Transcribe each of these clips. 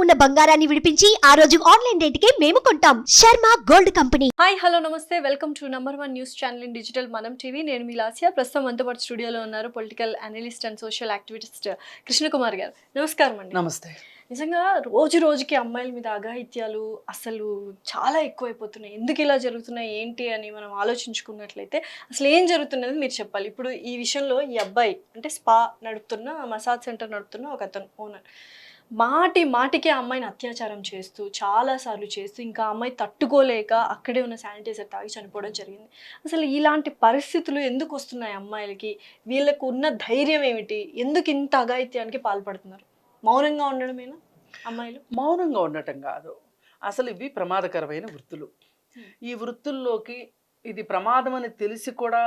ఉన్న బంగారాన్ని విడిపించి ఆ రోజు ఆన్లైన్ రేటుకే మేము కొంటాం. Sharma gold company. Hi hello నమస్తే, welcome to #1 news channel in digital Manam TV. నేను మీ లాస్యా. ప్రస్తుతం మనతో పాటు స్టూడియోలో ఉన్నారు political analyst and social activist Krishnakumar గారు. నమస్కారం అండి. నమస్తే. నిజంగా రోజు రోజుకి అమ్మాయిల మీద అఘాయిత్యాలు అసలు చాలా ఎక్కువైపోతున్నాయి. ఎందుకు ఇలా జరుగుతున్నాయి ఏంటి అని మనం ఆలోచించుకున్నట్లయితే అసలు ఏం జరుగుతున్నది మీరు చెప్పాలి. ఇప్పుడు ఈ విషయంలో ఈ అబ్బాయి అంటే స్పా నడుపుతున్న, మసాజ్ సెంటర్ నడుపుతున్న ఒక అతను ఓనర్ మాటికి ఆ అమ్మాయిని అత్యాచారం చేస్తూ చాలాసార్లు చేస్తూ ఇంకా అమ్మాయి తట్టుకోలేక అక్కడే ఉన్న శానిటైజర్ తాగి చనిపోవడం జరిగింది. అసలు ఇలాంటి పరిస్థితులు ఎందుకు వస్తున్నాయి అమ్మాయిలకి? వీళ్ళకు ఉన్న ధైర్యం ఏమిటి? ఎందుకు ఇంత అఘాయిత్యానికి పాల్పడుతున్నారు? మౌనంగా ఉండడమేనా అమ్మాయిలు? మౌనంగా ఉండటం కాదు, అసలు ఇవి ప్రమాదకరమైన వృత్తులు. ఈ వృత్తుల్లోకి ఇది ప్రమాదం అని తెలిసి కూడా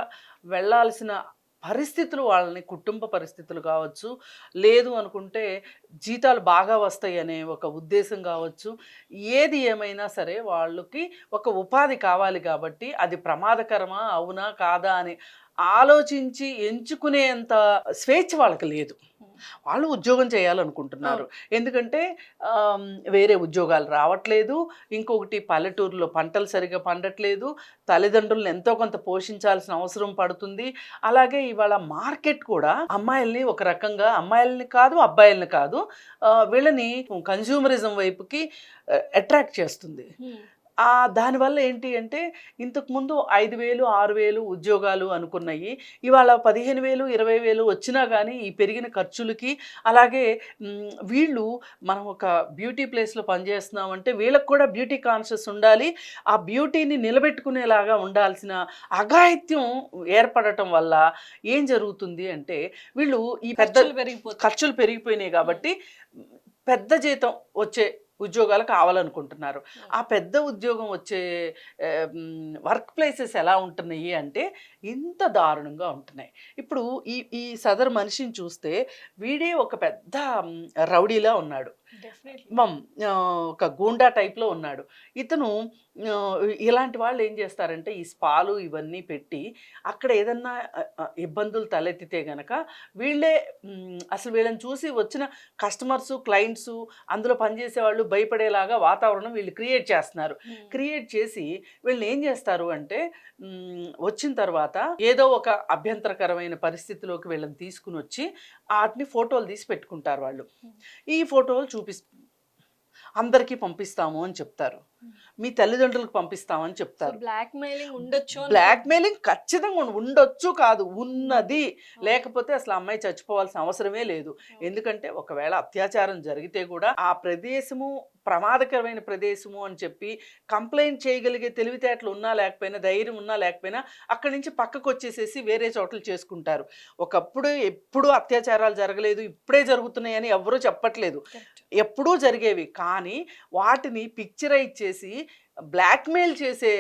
వెళ్ళాల్సిన పరిస్థితులు, వాళ్ళని కుటుంబ పరిస్థితులు కావచ్చు, లేదు అనుకుంటే జీతాలు బాగా వస్తాయి అనే ఒక ఉద్దేశం కావచ్చు, ఏది ఏమైనా సరే వాళ్ళకి ఒక ఉపాధి కావాలి కాబట్టి అది ప్రమాదకరమా అవునా కాదా అని ఆలోచించి ఎంచుకునేంత స్వేచ్ఛ వాళ్ళకి లేదు. వాళ్ళు ఉద్యోగం చేయాలనుకుంటున్నారు, ఎందుకంటే వేరే ఉద్యోగాలు రావట్లేదు. ఇంకొకటి పల్లెటూరులో పంటలు సరిగా పండట్లేదు, తల్లిదండ్రులను ఎంతో కొంత పోషించాల్సిన అవసరం పడుతుంది. అలాగే ఇవాళ మార్కెట్ కూడా అమ్మాయిల్ని ఒక రకంగా, అమ్మాయిల్ని కాదు అబ్బాయిల్ని కాదు, వీళ్ళని కన్జ్యూమరిజం వైపుకి అట్రాక్ట్ చేస్తుంది. దానివల్ల ఏంటి అంటే ఇంతకుముందు 5,000 6,000 ఉద్యోగాలు అనుకున్నాయి, ఇవాళ 15,000 20,000 వచ్చినా కానీ ఈ పెరిగిన ఖర్చులకి, అలాగే వీళ్ళు మనం ఒక బ్యూటీ ప్లేస్లో పనిచేస్తున్నామంటే వీళ్ళకి కూడా బ్యూటీ కాన్షియస్ ఉండాలి, ఆ బ్యూటీని నిలబెట్టుకునేలాగా ఉండాల్సిన అఘాయిత్యం ఏర్పడటం వల్ల ఏం జరుగుతుంది అంటే వీళ్ళు ఈ పెద్ద ఖర్చులు పెరిగిపోయినాయి కాబట్టి పెద్ద జీతం వచ్చే ఉద్యోగాలు కావాలనుకుంటున్నారు. ఆ పెద్ద ఉద్యోగం వచ్చే వర్క్ ప్లేసెస్ ఎలా ఉంటున్నాయి అంటే ఇంత దారుణంగా ఉంటున్నాయి. ఇప్పుడు ఈ సదరు మనిషిని చూస్తే వీడే ఒక పెద్ద రౌడీలా ఉన్నాడు, ఒక గూండా టైప్లో ఉన్నాడు ఇతను. ఇలాంటి వాళ్ళు ఏం చేస్తారంటే ఈ స్పాలు ఇవన్నీ పెట్టి అక్కడ ఏదన్నా ఇబ్బందులు తలెత్తితే గనక వీళ్ళే అసలు వీళ్ళని చూసి వచ్చిన కస్టమర్సు క్లయింట్సు అందులో పనిచేసే వాళ్ళు భయపడేలాగా వాతావరణం వీళ్ళు క్రియేట్ చేస్తున్నారు. క్రియేట్ చేసి వీళ్ళని ఏం చేస్తారు అంటే వచ్చిన తర్వాత ఏదో ఒక అభ్యంతరకరమైన పరిస్థితిలోకి వీళ్ళని తీసుకుని వచ్చి వాటిని ఫోటోలు తీసి పెట్టుకుంటారు. వాళ్ళు ఈ ఫోటోలు అందరికీ పంపిస్తాము అని చెప్తారు, మీ తల్లిదండ్రులకు పంపిస్తామని చెప్తారు. బ్లాక్మెయిలింగ్ ఖచ్చితంగా ఉండొచ్చు కాదు, ఉన్నది. లేకపోతే అసలు అమ్మాయి చచ్చిపోవాల్సిన అవసరమే లేదు. ఎందుకంటే ఒకవేళ అత్యాచారం జరిగితే కూడా ఆ ప్రదేశము ప్రమాదకరమైన ప్రదేశము అని చెప్పి కంప్లైంట్ చేయగలిగే తెలివితేటలు ఉన్నా లేకపోయినా, ధైర్యం ఉన్నా లేకపోయినా అక్కడి నుంచి పక్కకు వచ్చేసేసి వేరే చోట్ల చేసుకుంటారు. ఒకప్పుడు ఎప్పుడూ అత్యాచారాలు జరగలేదు, ఇప్పుడే జరుగుతున్నాయని ఎవరూ చెప్పట్లేదు, ఎప్పుడూ జరిగేవి. కానీ వాటిని పిక్చరైజ్ చేసి బ్లాక్మెయిల్ చేసే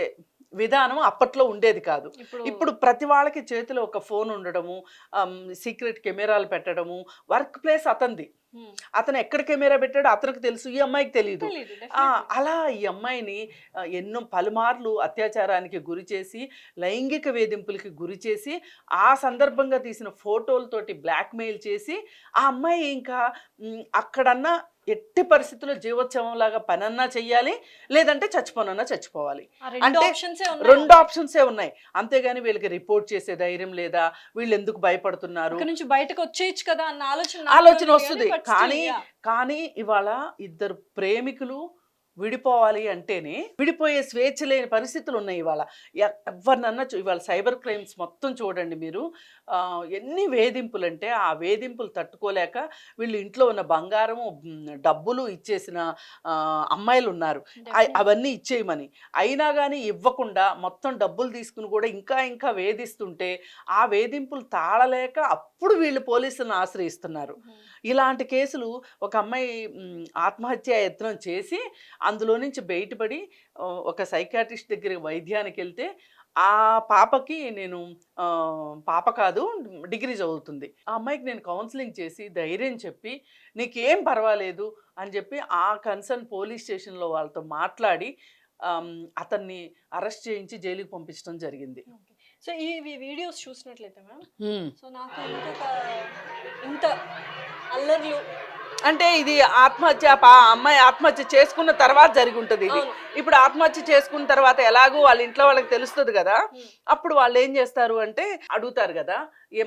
విధానం అప్పట్లో ఉండేది కాదు. ఇప్పుడు ప్రతి వాళ్ళకి చేతిలో ఒక ఫోన్ ఉండడము, సీక్రెట్ కెమెరాలు పెట్టడము, వర్క్ ప్లేస్ అతనిది, అతను ఎక్కడ కెమెరా పెట్టాడో అతనికి తెలుసు, ఈ అమ్మాయికి తెలియదు. అలా ఈ అమ్మాయిని ఎన్నో పలుమార్లు అత్యాచారానికి గురి చేసి, లైంగిక వేధింపులకి గురి చేసి, ఆ సందర్భంగా తీసిన ఫోటోలతోటి బ్లాక్మెయిల్ చేసి ఆ అమ్మాయి ఇంకా అక్కడన్నా ఎట్టి పరిస్థితుల్లో జీవోత్సవంలాగా పనన్నా చెయ్యాలి, లేదంటే చచ్చిపోనన్నా చచ్చిపోవాలి. అంటే 2 ఆప్షన్సే ఉన్నాయి. అంతేగాని వీళ్ళకి రిపోర్ట్ చేసే ధైర్యం లేదా, వీళ్ళు ఎందుకు భయపడుతున్నారు, బయటకు వచ్చేయచ్చు కదా అన్న ఆలోచన వస్తుంది. కానీ ఇవాళ ఇద్దరు ప్రేమికులు విడిపోవాలి అంటేనే విడిపోయే స్వేచ్ఛ లేని పరిస్థితులు ఉన్నాయి. ఇవాళ ఎవరినన్నా ఇవాళ సైబర్ క్రైమ్స్ మొత్తం చూడండి మీరు, ఎన్ని వేధింపులు అంటే ఆ వేధింపులు తట్టుకోలేక వీళ్ళు ఇంట్లో ఉన్న బంగారము డబ్బులు ఇచ్చేసిన అమ్మాయిలు ఉన్నారు, అవన్నీ ఇచ్చేయమని. అయినా కానీ ఇవ్వకుండా మొత్తం డబ్బులు తీసుకుని కూడా ఇంకా వేధిస్తుంటే ఆ వేధింపులు తాళలేక అప్పుడు వీళ్ళు పోలీసులను ఆశ్రయిస్తున్నారు. ఇలాంటి కేసులు ఒక అమ్మాయి ఆత్మహత్య యత్నం చేసి అందులో నుంచి బయటపడి ఒక సైకాట్రిస్ట్ దగ్గర వైద్యానికి వెళ్తే ఆ పాపకి పాప కాదు డిగ్రీ చదువుతుంది, ఆ అమ్మాయికి నేను కౌన్సిలింగ్ చేసి ధైర్యం చెప్పి నీకేం పర్వాలేదు అని చెప్పి ఆ కన్సర్న్ పోలీస్ స్టేషన్లో వాళ్ళతో మాట్లాడి అతన్ని అరెస్ట్ చేయించి జైలుకి పంపించడం జరిగింది. సో ఈ వీడియోస్ చూసినట్లయితే మ్యామ్, సో నాకు ఇంత అల్లర్లు అంటే ఇది ఆత్మహత్య అమ్మాయి ఆత్మహత్య చేసుకున్న తర్వాత జరిగి ఉంటుంది ఇది. అవును. ఇప్పుడు ఆత్మహత్య చేసుకున్న తర్వాత ఎలాగో వాళ్ళ ఇంట్లో వాళ్ళకి తెలుస్తుంది కదా, అప్పుడు వాళ్ళు ఏం చేస్తారు అంటే అడుగుతారు కదా,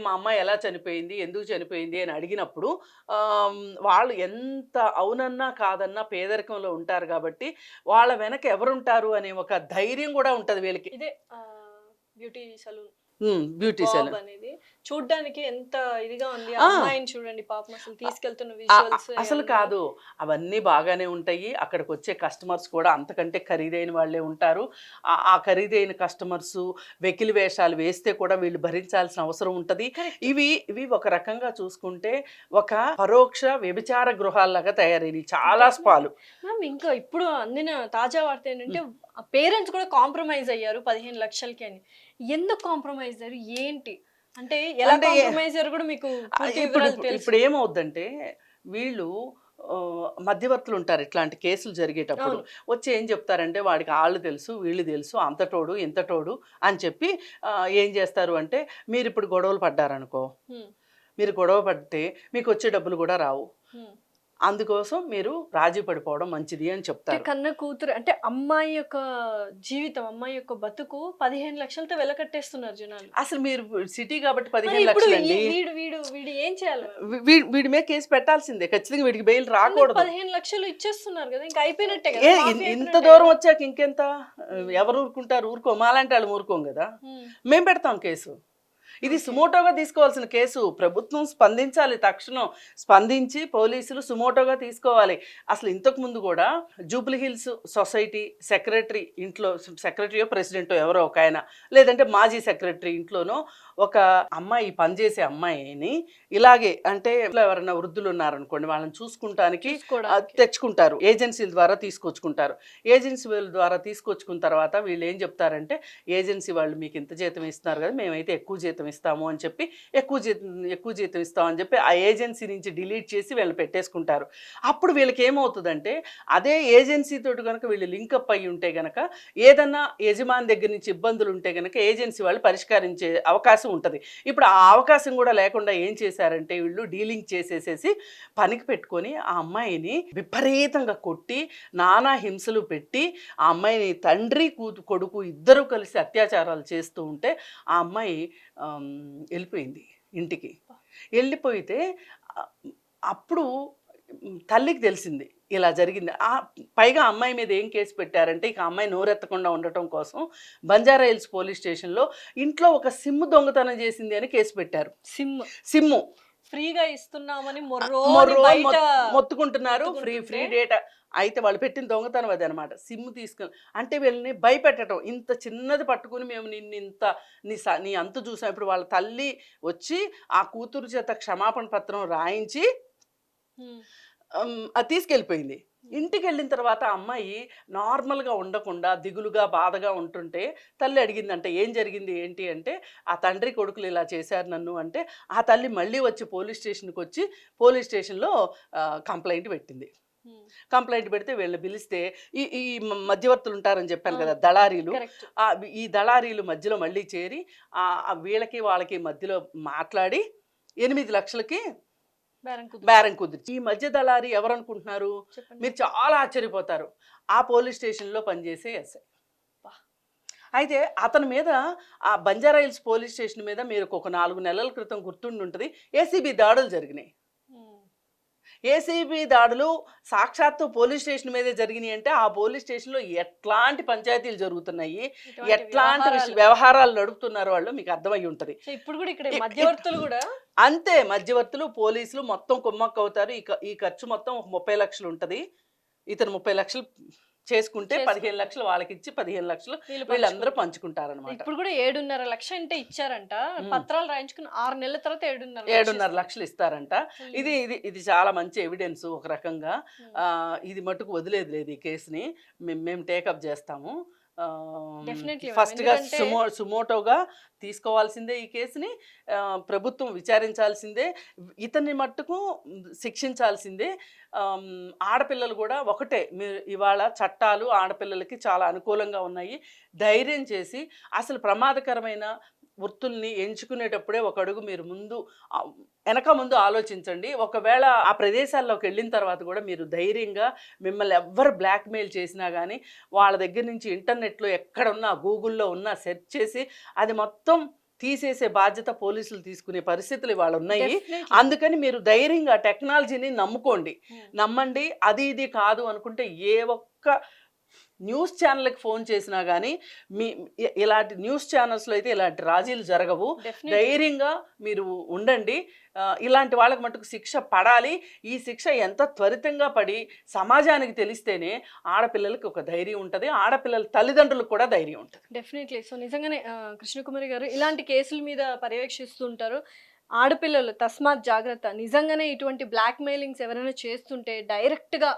మా అమ్మాయి ఎలా చనిపోయింది, ఎందుకు చనిపోయింది అని అడిగినప్పుడు వాళ్ళు ఎంత అవునన్నా కాదన్నా పేదరికంలో ఉంటారు కాబట్టి వాళ్ళ వెనక ఎవరుంటారు అనే ఒక ధైర్యం కూడా ఉంటది వీళ్ళకి. ఇదే beauty saloon beauty bob salon అనేది చూడ్డానికి ఎంత ఇదిగా ఉంది. ఆ అమ్మాయిని చూడండి పాపం, అసలు తీసుకెళ్తున్న విజువల్స్ అసలు కాదు, అవన్నీ బాగానే ఉంటాయి. అక్కడికి వచ్చే కస్టమర్స్ కూడా అంతకంటే ఖరీదైన వాళ్ళే ఉంటారు. ఆ ఖరీదైన కస్టమర్స్ వెకిలి వేషాలు వేస్తే కూడా వీళ్ళు భరించాల్సిన అవసరం ఉంటుంది. ఇవి ఒక రకంగా చూసుకుంటే ఒక పరోక్ష వ్యభిచార గృహాల్లాగా తయారైనవి చాలా స్పాలు. మ్యామ్ ఇంకా ఇప్పుడు అందిన తాజా వార్త ఏంటంటే పేరెంట్స్ కూడా కాంప్రమైజ్ అయ్యారు 15 లక్షలకి అని. ఎందుకు కాంప్రమైజ్ అయ్యారు, ఏంటి అంటే ఎలా కాంప్రమైజ్ అయ్యారు కూడా మీకు ఇప్పుడు ఏమవుద్దంటే వీళ్ళు మధ్యవర్తులు ఉంటారు ఇట్లాంటి కేసులు జరిగేటప్పుడు. వచ్చి ఏం చెప్తారంటే వాడికి వాళ్ళు తెలుసు వీళ్ళు తెలుసు అంతటోడు ఇంతటోడు అని చెప్పి ఏం చేస్తారు అంటే మీరు ఇప్పుడు గొడవలు పడ్డారనుకో, మీరు గొడవ పడితే మీకు వచ్చే డబ్బులు కూడా రావు, అందుకోసం మీరు రాజీ పడిపోవడం మంచిది అని చెప్తారు. కన్న కూతురు అంటే అమ్మాయి యొక్క జీవితం, అమ్మాయి యొక్క బతుకు 15 లక్షలతో వెలకట్టేస్తున్నారు జనాలు. అసలు మీరు సిటీ కాబట్టి 15 లక్షలు అండి. వీడు ఏం చేయాలి? వీడి మీద కేసు పెట్టాల్సిందే ఖచ్చితంగా, వీడికి బెయిల్ రాకూడదు. 15 లక్షలు ఇచ్చేస్తున్నారు కదా, ఇంకా అయిపోయినట్టే కదా. ఇంత దూరం వచ్చాక ఇంకెంత, ఎవరు ఊరుకుంటారు? ఊరుకో, మాలాంటి వాళ్ళు ఊరుకోం కదా, మేము పెడతాం కేసు. ఇది సుమోటోగా తీసుకోవాల్సిన కేసు. ప్రభుత్వం స్పందించాలి, తక్షణం స్పందించి పోలీసులు సుమోటోగా తీసుకోవాలి. అసలు ఇంతకు ముందు కూడా జూబ్లీ హిల్స్ సొసైటీ సెక్రటరీ ఇంట్లో, సెక్రటరీయో ప్రెసిడెంటో ఎవరో ఒక ఆయన, లేదంటే మాజీ సెక్రటరీ ఇంట్లోనో ఒక అమ్మాయి, పనిచేసే అమ్మాయిని ఇలాగే అంటే ఎవరైనా వృద్ధులు ఉన్నారనుకోండి వాళ్ళని చూసుకుంటానికి తెచ్చుకుంటారు, ఏజెన్సీల ద్వారా తీసుకొచ్చుకుంటారు. ఏజెన్సీల ద్వారా తీసుకొచ్చుకున్న తర్వాత వీళ్ళు ఏం చెప్తారంటే ఏజెన్సీ వాళ్ళు మీకు ఇంత జీతం ఇస్తున్నారు కదా, మేమైతే ఎక్కువ జీతం ఇస్తాము అని చెప్పి ఎక్కువ జీతం ఇస్తామని చెప్పి ఆ ఏజెన్సీ నుంచి డిలీట్ చేసి వీళ్ళు పెట్టేసుకుంటారు. అప్పుడు వీళ్ళకి ఏమవుతుందంటే అదే ఏజెన్సీ తోటి కనుక వీళ్ళు లింకప్ అయ్యి ఉంటే గనక ఏదన్నా యజమాని దగ్గర నుంచి ఇబ్బందులు ఉంటే గనక ఏజెన్సీ వాళ్ళు పరిష్కరించే అవకాశం ఉంటుంది. ఇప్పుడు ఆ అవకాశం కూడా లేకుండా ఏం చేశారంటే వీళ్ళు డీలింగ్ చేసేసేసి పనికి పెట్టుకొని ఆ అమ్మాయిని విపరీతంగా కొట్టి నానా హింసలు పెట్టి ఆ అమ్మాయిని తండ్రి కొడుకు ఇద్దరు కలిసి అత్యాచారాలు చేస్తూ ఉంటే ఆ అమ్మాయి వెళ్ళిపోయింది ఇంటికి. వెళ్ళిపోయితే అప్పుడు తల్లికి తెలిసింది ఇలా జరిగింది. పైగా అమ్మాయి మీద ఏం కేసు పెట్టారంటే ఇక అమ్మాయి నోరెత్తకుండా ఉండటం కోసం బంజారా హిల్స్ పోలీస్ స్టేషన్లో ఇంట్లో ఒక సిమ్ దొంగతనం చేసింది అని కేసు పెట్టారు. సిమ్ము ఫ్రీగా ఇస్తున్నామని మొత్తుకుంటున్నారు, ఫ్రీ డేటా. అయితే వాళ్ళు పెట్టిన దొంగతనం అది అనమాట. సిమ్ తీసుకుని అంటే వీళ్ళని భయపెట్టడం, ఇంత చిన్నది పట్టుకుని మేము నిన్ను ఇంత నీ అంతు చూసాం. ఇప్పుడు వాళ్ళ తల్లి వచ్చి ఆ కూతురు చేత క్షమాపణ పత్రం రాయించి అది తీసుకెళ్ళిపోయింది. ఇంటికి వెళ్ళిన తర్వాత అమ్మాయి నార్మల్గా ఉండకుండా దిగులుగా బాధగా ఉంటుంటే తల్లి అడిగిందంటే ఏం జరిగింది ఏంటి అంటే ఆ తండ్రి కొడుకులు ఇలా చేశారు నన్ను అంటే ఆ తల్లి మళ్ళీ వచ్చి పోలీస్ స్టేషన్కి వచ్చి పోలీస్ స్టేషన్లో కంప్లైంట్ పెట్టింది. కంప్లైంట్ పెడితే వీళ్ళని పిలిస్తే ఈ మధ్యవర్తులు ఉంటారని చెప్పాను కదా, దళారీలు. ఈ దళారీలు మధ్యలో మళ్ళీ చేరి వీళ్ళకి వాళ్ళకి మధ్యలో మాట్లాడి 8 లక్షలకి బేరం కుదిరి. ఈ మధ్య దళారి ఎవరు అనుకుంటున్నారు? మీరు చాలా ఆశ్చర్యపోతారు. ఆ పోలీస్ స్టేషన్లో పనిచేసే ఎస్ఐ. అయితే అతని మీద ఆ బంజారా హిల్స్ పోలీస్ స్టేషన్ మీద మీరు ఒక 4 నెలల క్రితం గుర్తుండి ఉంటుంది, ఏసీబీ దాడులు జరిగినాయి. ఏసీబీ దాడులు సాక్షాత్తు పోలీస్ స్టేషన్ మీదే జరిగినాయి అంటే ఆ పోలీస్ స్టేషన్లో ఎట్లాంటి పంచాయతీలు జరుగుతున్నాయి, ఎట్లాంటి వ్యవహారాలు నడుపుతున్నారు వాళ్ళు మీకు అర్థమై ఉంటుంది. ఇప్పుడు కూడా ఇక్కడ మధ్యవర్తులు కూడా అంతే, మధ్యవర్తులు పోలీసులు మొత్తం కుమ్మక్క అవుతారు. ఈ ఖర్చు మొత్తం 30 లక్షలు ఉంటుంది. ఇతను 30 లక్షలు చేసుకుంటే 15 లక్షలు వాళ్ళకి ఇచ్చి 15 లక్షలు వీళ్ళందరూ పంచుకుంటారనమాట. ఇప్పుడు కూడా 7.5 లక్షలు అంటే ఇచ్చారంట, పత్రాలు రాయించుకుని 6 నెలల తర్వాత 7.5 లక్షలు ఇస్తారంట. ఇది చాలా మంచి ఎవిడెన్స్ ఒక రకంగా. ఇది మటుకు వదిలేదు లేదు, ఈ కేసుని మేము టేకప్ చేస్తాము. ఫస్ట్గా సుమోటోగా తీసుకోవాల్సిందే ఈ కేసుని, ప్రభుత్వం విచారించాల్సిందే, ఇతన్ని మట్టుకు శిక్షించాల్సిందే. ఆడపిల్లలు కూడా ఒకటే, మీరు ఇవాళ చట్టాలు ఆడపిల్లలకి చాలా అనుకూలంగా ఉన్నాయి. ధైర్యం చేసి అసలు ప్రమాదకరమైన వృత్తుల్ని ఎంచుకునేటప్పుడే ఒక అడుగు మీరు వెనక ముందు ఆలోచించండి. ఒకవేళ ఆ ప్రదేశాల్లోకి వెళ్ళిన తర్వాత కూడా మీరు ధైర్యంగా, మిమ్మల్ని ఎవ్వరు బ్లాక్మెయిల్ చేసినా కానీ వాళ్ళ దగ్గర నుంచి ఇంటర్నెట్లో ఎక్కడున్నా గూగుల్లో ఉన్నా సెర్చ్ చేసి అది మొత్తం తీసేసే బాధ్యత పోలీసులు తీసుకునే పరిస్థితులు ఇవాళ ఉన్నాయి. Definitely. అందుకని మీరు ధైర్యంగా టెక్నాలజీని నమ్ముకోండి. నమ్మండి. అది ఇది కాదు అనుకుంటే ఏ ఒక్క న్యూస్ ఛానల్కి ఫోన్ చేసినా కానీ ఇలాంటి న్యూస్ ఛానల్స్లో అయితే ఇలాంటి రాజీలు జరగవు. Definitely. ధైర్యంగా మీరు ఉండండి. ఇలాంటి వాళ్ళకి మటుకు శిక్ష పడాలి. ఈ శిక్ష ఎంత త్వరితంగా పడి సమాజానికి తెలిస్తేనే ఆడపిల్లలకి ఒక ధైర్యం ఉంటుంది, ఆడపిల్లల తల్లిదండ్రులకు కూడా ధైర్యం ఉంటుంది. డెఫినెట్లీ. సో నిజంగానే కృష్ణకుమారి గారు ఇలాంటి కేసుల మీద పర్యవేక్షిస్తుంటారు. ఆడపిల్లలు తస్మాత్ జాగ్రత్త. నిజంగానే ఇటువంటి బ్లాక్ మెయిలింగ్స్ ఎవరైనా చేస్తుంటే డైరెక్ట్గా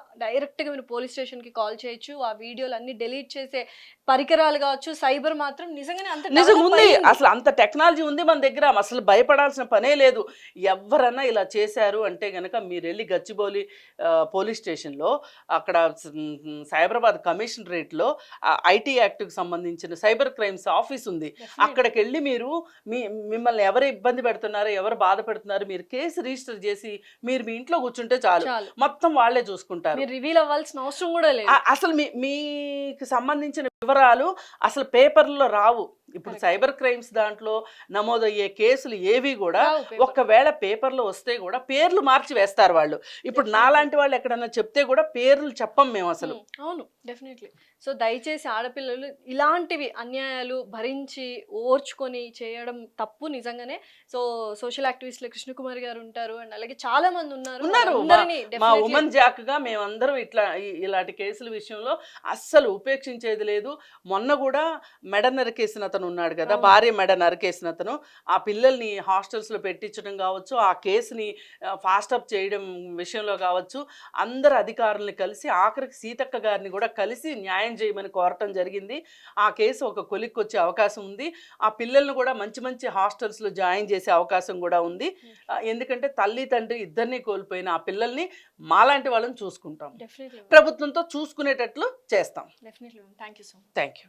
మీరు పోలీస్ స్టేషన్కి కాల్ చేయొచ్చు. ఆ వీడియోలు అన్ని డిలీట్ చేసే పరికరాలు కావచ్చు. సైబర్ మాత్రం నిజంగానే అంత నిజం develop ఉంది. అయ్యింది. అసలు అంత టెక్నాలజీ ఉంది మన దగ్గర. అసలు భయపడాల్సిన పనే లేదు. ఎవరన్నా ఇలా చేశారు అంటే గనక మీరు వెళ్ళి గచ్చిబౌలి పోలీస్ స్టేషన్లో అక్కడ సైబరాబాద్ కమిషనరేట్లో ఐటీ యాక్ట్కి సంబంధించిన సైబర్ క్రైమ్స్ ఆఫీస్ ఉంది. Definitely. అక్కడికి వెళ్ళి మీరు మిమ్మల్ని ఎవరు ఇబ్బంది పెడుతున్నారు, ఎవరు బాధ పెడుతున్నారు, మీరు కేసు రిజిస్టర్ చేసి మీరు మీ ఇంట్లో కూర్చుంటే చాలు, చాలు. మొత్తం వాళ్ళే చూసుకుంటారు. మీరు రివీల్ అవ్వాల్సిన అవసరం కూడా లేదు. అసలు మీకు సంబంధించిన వివరాలు అసలు పేపర్లో రావు. ఇప్పుడు Correct. సైబర్ క్రైమ్స్ దాంట్లో నమోదయ్యే కేసులు ఏవి కూడా రావు paper. ఒకవేళ పేపర్లో వస్తే కూడా పేర్లు మార్చి వేస్తారు వాళ్ళు. ఇప్పుడు నాలాంటి వాళ్ళు ఎక్కడన్నా చెప్తే కూడా పేర్లు చెప్పం మేము అసలు. అవును, డెఫినెట్లీ. సో దయచేసి ఆడపిల్లలు ఇలాంటివి అన్యాయాలు భరించి ఓర్చుకొని చేయడం తప్పు నిజంగానే. సో సోషల్ యాక్టివిస్టులు కృష్ణకుమారి గారు ఉంటారు, అండ్ అలాగే చాలా మంది ఉన్నారు. వాళ్ళందరినీ మా definitely- ఉమెన్ జాక్ గా మేమందరం ఇలాంటి కేసుల విషయంలో అస్సలు ఉపేక్షించేది లేదు. మొన్న కూడా మెడ నరికేసిన అతను ఉన్నాడు కదా, అవును. భార్య మెడ నరికేసిన అతను, ఆ పిల్లల్ని హాస్టల్స్ లో పెట్టించడం కావచ్చు, ఆ కేసుని ఫాస్ట్ అప్ చేయడం విషయంలో కావచ్చు, అందరు అధికారుల్ని కలిసి ఆఖరికి సీతక్క గారిని కూడా కలిసి న్యాయం చేయమని కోరటం జరిగింది. ఆ కేసు ఒక కొలిక్కి వచ్చే అవకాశం ఉంది. ఆ పిల్లల్ని కూడా మంచి మంచి హాస్టల్స్ లో జాయిన్ చేసే అవకాశం కూడా ఉంది. ఎందుకంటే తల్లి తండ్రి ఇద్దరిని కోల్పోయిన ఆ పిల్లల్ని మాలాంటి వాళ్ళని చూసుకుంటాం, Definitely. ప్రభుత్వంతో చూసుకునేటట్లు చేస్తాం. Definitely. Thank you so much. Thank you.